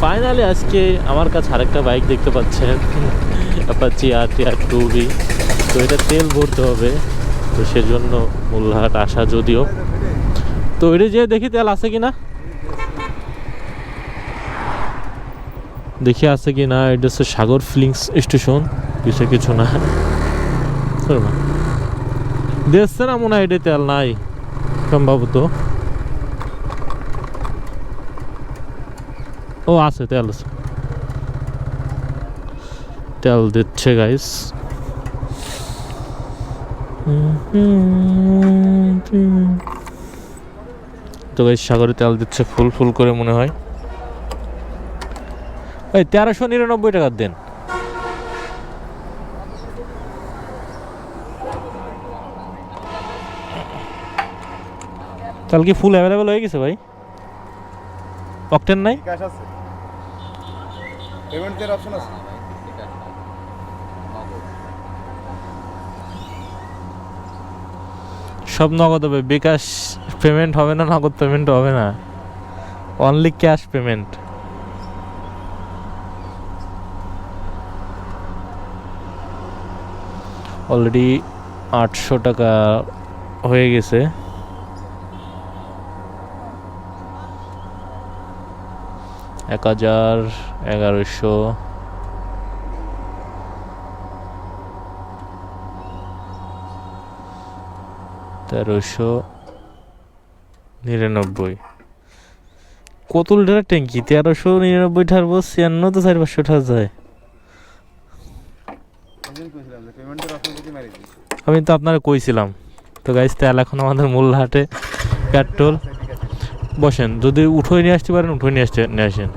Finally আজকে আমার কাছে আরেকটা বাইক দেখতে পাচ্ছেন, অ্যাপাচি RTR 2B। তো এটা তেল ভরতে হবে, তো সেজন্য মোল্লাহাট আসা। যদিও তো এটা যে দেখি তেল আছে কিনা, দেখি আছে কি না। এটা হচ্ছে সাগর ফিলিংস স্টেশন, কিছু না দেখছে না, মনে হয় এটা তেল নাই সম্ভবত। ও আছে, তেল আছে, তেল দিচ্ছে গাইস। তো গাইস সাগরে তেল দিচ্ছে ফুল ফুল করে মনে হয়। এই 1399 টাকা দেন। তেল কি ফুল অ্যাভেলেবেল হয়ে গেছে ভাই? অকটেন নাই? ক্যাশ আছে, পেমেন্টের অপশন আছে। সব নগদ হবে, বিকাশ পেমেন্ট হবে না, নগদ পেমেন্ট হবে না, অনলি ক্যাশ পেমেন্ট। অলরেডি 800 টাকা হয়ে গেছে। এক 1000, 1100, 1399। কত লিটার ট্যাঙ্কি? 1399 ঠারবো 96 তো 400-500 ঠার যায়। পেমেন্টের অপশন যদি মারি দিই, আমি তো আপনারা কইছিলাম। তো গাইস তেল এখন আমাদের মোল্লাহাটে পেট্রোল। বসেন, যদি উঠোয় নিয়ে আসতে পারেন উঠোয় নিয়ে আসেন।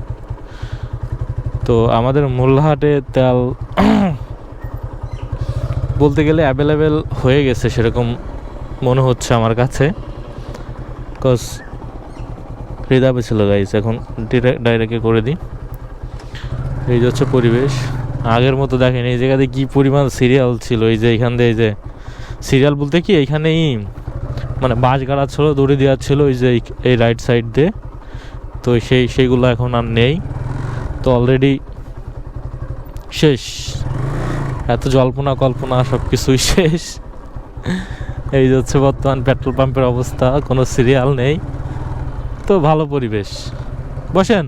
তো আমাদের মোল্লাহাটে তেল বলতে গেলে অ্যাভেলেবেল হয়ে গেছে সেরকম মনে হচ্ছে আমার কাছে, বিকজ হৃদয় ছিল গাইস। এখন ডাইরেক্টে করে দিই। এই যে হচ্ছে পরিবেশ, আগের মতো দেখেন এই জায়গাতে কি পরিমাণ সিরিয়াল ছিল। এই যে এখান দিয়ে, এই যে সিরিয়াল বলতে কি এইখানেই মানে বাস গাড়া ছিল, দড়ি দেওয়া ছিল ওই যে এই রাইট সাইড দিয়ে। তো সেইগুলো এখন আর নেই, তো অলরেডি শেষ। এত জল্পনা কল্পনা সব কিছুই শেষ। এই যে হচ্ছে বর্তমান পেট্রোল পাম্পের অবস্থা, কোনো সিরিয়াল নেই, তো ভালো পরিবেশ। বসেন।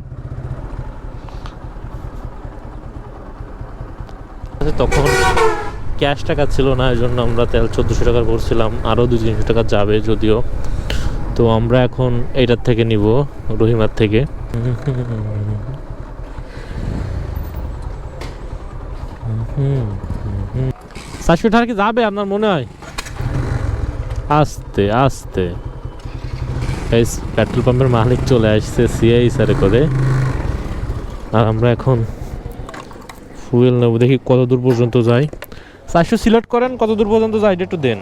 তখন ক্যাশ টাকা ছিল না, এই জন্য আমরা তেল 1400 টাকার করছিলাম, আরও 200-300 টাকা যাবে যদিও। তো আমরা এখন এইটার থেকে নিব, রহিমার থেকে। 400 টাকা কি যাবে আপনার মনে হয়? আস্তে আস্তে। পেট্রোল পাম্পের মালিক চলে আসছে সিআই স্যারে করে, আর আমরা এখন ফুয়েল নেব। দেখি কত দূর পর্যন্ত যায়। 400 সিলেক্ট করেন, কত দূর পর্যন্ত যায় এটা একটু দেন।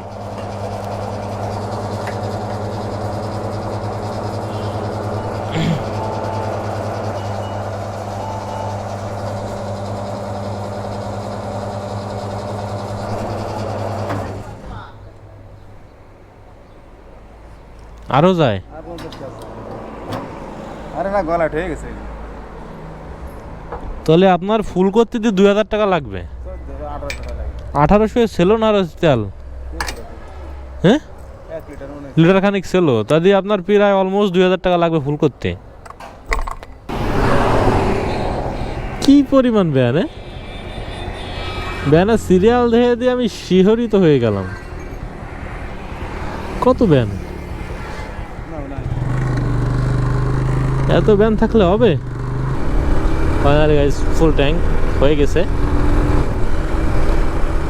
আরো যায়? আর 50 টাকা আছে। আরে না, গলা হয়ে গেছে। তাহলে আপনার ফুল করতে দিয়ে 2000 টাকা লাগবে। 18 টাকা লাগে। 1800 ছিল না আর তেল? হ্যাঁ, 1 লিটার মনে হয়। লিটার খানিক ছিল, তা দিয়ে আপনার প্রায় অলমোস্ট 2000 টাকা লাগবে ফুল করতে। কি পরিমাণ ব্যানে ব্যানের সিরিয়াল দেখে দিয়ে আমি শিহরিত হয়ে গেলাম। কত ব্যান? এত ব্যান থাকলে হবে? ফাইনালি গাইস ফুল ট্যাঙ্ক হয়ে গেছে।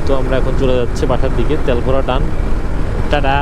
তো আমরা এখন চলে যাচ্ছি বাসার দিকে, তেল ভরা ডান। টাটা।